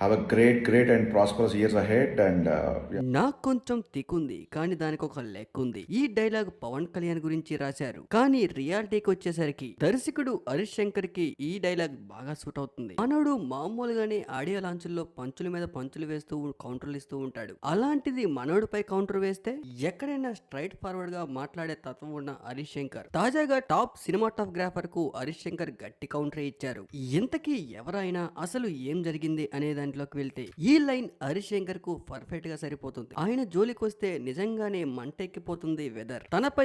Have a great and prosperous years ahead and yeah. నాకు కొంచెం తికుంది కానీ దానికి ఒక లెక్కుంది. ఈ డైలాగ్ పవన్ కళ్యాణ్ గురించి రాశారు. కానీ రియాలిటీకి వచ్చేసరికి దర్శకుడు హరీష్ శంకర్ కి ఈ డైలాగ్ బాగా సూట్ అవుతుంది. మనోడు మామూలుగానే ఆడియో లాంచుల్లో పంచుల మీద పంచులు వేస్తూ కౌంటర్లు ఇస్తూ ఉంటాడు. అలాంటిది మనోడిపై కౌంటర్ వేస్తే ఎక్కడైనా స్ట్రైట్ ఫార్వర్డ్ గా మాట్లాడే తత్వం ఉన్న హరీష్ శంకర్ తాజాగా టాప్ సినిమాటోగ్రాఫర్ కు హరీష్ శంకర్ గట్టి కౌంటర్ ఇచ్చారు. ఇంతకీ ఎవరైనా అసలు ఏం జరిగింది అనే దాంట్లోకి వెళ్తే ఈ లైన్ హరీష్ శంకర్ కు పర్ఫెక్ట్ గా సరిపోతుంది. ఆయన జోలికి వస్తే నిజంగానే మంటెక్కిపోతుంది వెదర్. తనపై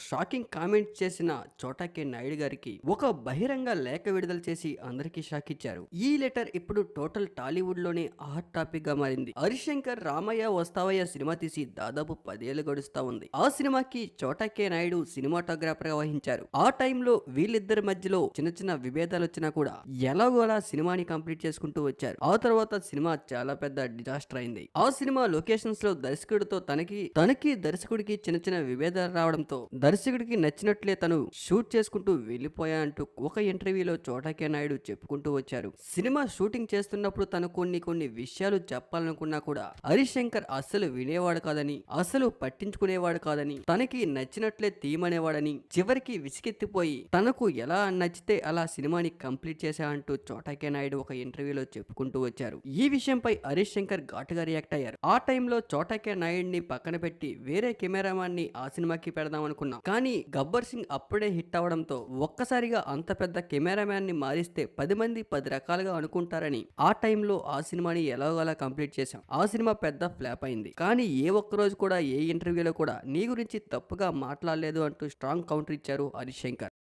షాకింగ్ కామెంట్ చేసిన చోటా కే నాయుడు గారికి ఒక బహిరంగ లేఖ విడుదల చేసి అందరికీ షాక్ ఇచ్చారు. ఈ లెటర్ ఇప్పుడు టోటల్ టాలీవుడ్ లోనే హాట్ టాపిక్ గా మారింది. హరీష్ శంకర్ రామయ్య వస్తావయ్య సినిమా తీసి దాదాపు 10 ఏళ్లు గడుస్తా ఉంది. ఆ సినిమాకి చోటా కే నాయుడు సినిమాటోగ్రాఫర్ గా వహించారు. ఆ టైంలో వీళ్ళిద్దరి మధ్యలో చిన్న చిన్న విభేదాలు వచ్చినా కూడా ఎలాగోలా సినిమాని కంప్లీట్ చేసుకుంటూ వచ్చారు. ఆ తర్వాత సినిమా చాలా పెద్ద డిజాస్టర్ అయింది. ఆ సినిమా లొకేషన్స్ లో దర్శకుడితో తనకి దర్శకుడికి చిన్న చిన్న విభేదాలు రావడంతో దర్శకుడికి నచ్చినట్లే తను షూట్ చేసుకుంటూ వెళ్లిపోయా అంటూ ఒక ఇంటర్వ్యూలో చోటాకే నాయుడు చెప్పుకుంటూ వచ్చారు. సినిమా షూటింగ్ చేస్తున్నప్పుడు తను కొన్ని విషయాలు చెప్పాలనుకున్నా కూడా హరీష్ శంకర్ అస్సలు వినేవాడు కాదని, అసలు పట్టించుకునేవాడు కాదని, తనకి నచ్చినట్లే తీయమనేవాడని, చివరికి విసిగెత్తిపోయి తనకు ఎలా నచ్చితే అలా సినిమాని కంప్లీట్ చేశా అంటూ చోటాకే నాయుడు ఒక ఇంటర్వ్యూలో చెప్పుకుంటూ వచ్చారు. ఈ విషయంపై హరీష్ శంకర్ ఘాటుగా రియాక్ట్ అయ్యారు. ఆ టైంలో చోటాకే నాయుడిని పక్కన పెట్టి వేరే కెమెరామాన్ ని ఆ సినిమాకి పెడదాం అనుకున్నాం. కానీ గబ్బర్ సింగ్ అప్పుడే హిట్ అవడంతో ఒక్కసారిగా అంత పెద్ద కెమెరామ్యాన్ ని మారిస్తే 10 మంది 10 రకాలుగా అనుకుంటారని ఆ టైంలో ఆ సినిమాని ఎలాగోలా కంప్లీట్ చేశాం. ఆ సినిమా పెద్ద ఫ్లాప్ అయింది. కానీ ఏ ఒక్క రోజు కూడా ఏ ఇంటర్వ్యూలో కూడా నీ గురించి తప్పుగా మాట్లాడలేదు అంటూ స్ట్రాంగ్ కౌంటర్ ఇచ్చారు హరీష్ శంకర్.